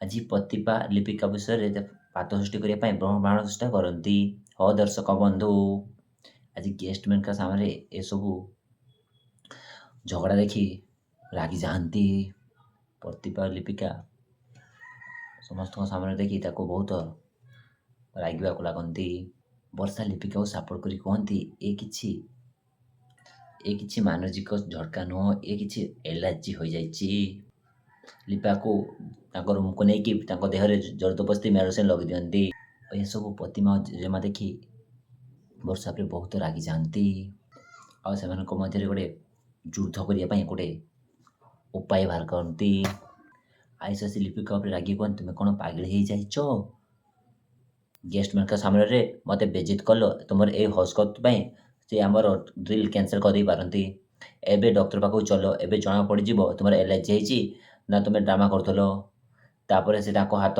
ଆଜି ପ୍ରତିଭା ଲିପିକା ବିଷୟରେ ପାଠ ସୃଷ୍ଟି କରିବା ପାଇଁ ବ୍ରହ୍ମାଣ୍ଡ ଚେଷ୍ଟା କରନ୍ତି। ହଁ ଦର୍ଶକ ବନ୍ଧୁ, ଆଜି ଗେଷ୍ଟମାନଙ୍କ ସାମନାରେ ଏସବୁ ଝଗଡ଼ା ଦେଖି ରାଗିଯାଆନ୍ତି। ପ୍ରତିଭା ଲିପିକା ସମସ୍ତଙ୍କ ସାମ୍ନାରେ ଦେଖି ତାକୁ ବହୁତ ରାଗିବାକୁ ଲାଗନ୍ତି। ବର୍ଷା ଲିପିକାକୁ ସାପୋର୍ଟ କରି କୁହନ୍ତି, ଏ କିଛି ମାନସିକ ଝଟକା ନୁହଁ, ଏ କିଛି ଏଲର୍ଜି ହୋଇଯାଇଛି। ଲିପାକୁ ତାଙ୍କ ରୁମ୍କୁ ନେଇକି ତାଙ୍କ ଦେହରେ ଜବରଦସ୍ତି ମେଡ଼ିସିନ୍ ଲଗାଇ ଦିଅନ୍ତି। ଏସବୁ ପ୍ରତିମା ଜେଜେମା ଦେଖି ବର୍ଷା ଉପରେ ବହୁତ ରାଗିଯାଆନ୍ତି। ଆଉ ସେମାନଙ୍କ ମଧ୍ୟରେ ଗୋଟେ ଯୁଦ୍ଧ କରିବା ପାଇଁ ଗୋଟେ ଉପାୟ ବାହାର କରନ୍ତି। ଆଇସ ଲିପିକା ଉପରେ ରାଗି କୁହନ୍ତି, ତୁମେ କ'ଣ ପାଗଳ ହେଇଯାଇଛ? ଗେଷ୍ଟମାନଙ୍କ ସାମ୍ନାରେ ମୋତେ ବେଜିତ କଲ। ତୁମର ଏଇ ହରକତ ପାଇଁ ସେ ଆମର ଡ୍ରିଲ୍ କ୍ୟାନ୍ସେଲ୍ କରିଦେଇ ପାରନ୍ତି। ଏବେ ଡକ୍ଟର ପାଖକୁ ଚାଲ, ଏବେ ଜଣା ପଡ଼ିଯିବ ତୁମର ଏଲର୍ଜି ହେଇଛି ନା ତୁମେ ଡ୍ରାମା କରୁଥିଲ। ତାପରେ ସେ ତାଙ୍କ ହାତ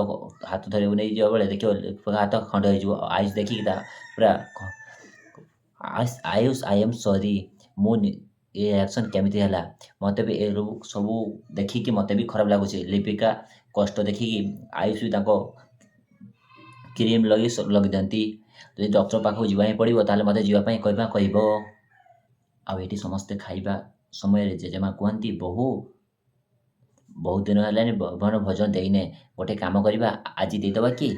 ଧରିବାକୁ ନେଇଯିବା ବେଳେ ଦେଖିବ ହାତ ଖଣ୍ଡ ହେଇଯିବ। ଆୟୁଷ ଦେଖିକି ତା ପୁରା ଆୟୁଷ ଆଇ ଏମ୍ ସରି, ମୁଁ ଏ ରିଆକ୍ସନ୍ କେମିତି ହେଲା? ମୋତେ ବି ଏ ସବୁ ଦେଖିକି ମୋତେ ବି ଖରାପ ଲାଗୁଛି। ଲିପିକା କଷ୍ଟ ଦେଖିକି ଆୟୁଷ ବି ତାଙ୍କ କ୍ରିମ୍ ଲଗେଇଦିଅନ୍ତି। ଯଦି ଡକ୍ଟର ପାଖକୁ ଯିବା ପାଇଁ ପଡ଼ିବ ତାହେଲେ ମୋତେ ଯିବା ପାଇଁ କହିବ। ଆଉ ଏଠି ସମସ୍ତେ ଖାଇବା ସମୟରେ ଜେଜେମା କୁହନ୍ତି, ବହୁତ ଦିନ ହେଲାଣି ଭୋଜନ ଦେଇନେ, ଗୋଟେ କାମ କରିବା ଆଜି ଦେଇଦେବା କି?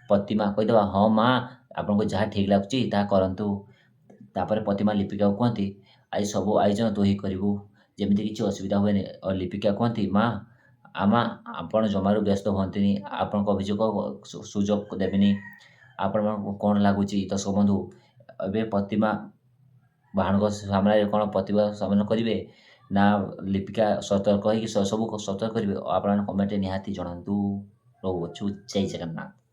ପ୍ରତିମା କହିଦେବା, ହଁ ମା, ଆପଣଙ୍କୁ ଯାହା ଠିକ୍ ଲାଗୁଛି ତାହା କରନ୍ତୁ। ତାପରେ ପ୍ରତିମା ଲିପିକାକୁ କୁହନ୍ତି, ଆଜି ସବୁ ଆୟୋଜନ ତୁ ହିଁ କରିବୁ, ଯେମିତି କିଛି ଅସୁବିଧା ହୁଏନି। ଆଉ ଲିପିକା କୁହନ୍ତି, ଆପଣ ଜମାରୁ ବ୍ୟସ୍ତ ହୁଅନ୍ତୁନି, ଆପଣଙ୍କ ଅଭିଯୋଗ ସୁଯୋଗ ଦେବେନି। ଆପଣମାନଙ୍କୁ କ'ଣ ଲାଗୁଛି ଦର୍ଶକ ବନ୍ଧୁ? ଏବେ ପ୍ରତିମା ବାହାଣଙ୍କ ସାମ୍ନାରେ କ'ଣ ପ୍ରତିଭା ସାମ୍ନା କରିବେ ନା ଲିପିକା ସତର୍କ ହେଇକି ସବୁ ସତର୍କ କରିବେ? ଆପଣମାନେ କମେଣ୍ଟରେ ନିହାତି ଜଣାନ୍ତୁ। ରହୁଅଛୁ, ଜୟ ଜଗନ୍ନାଥ।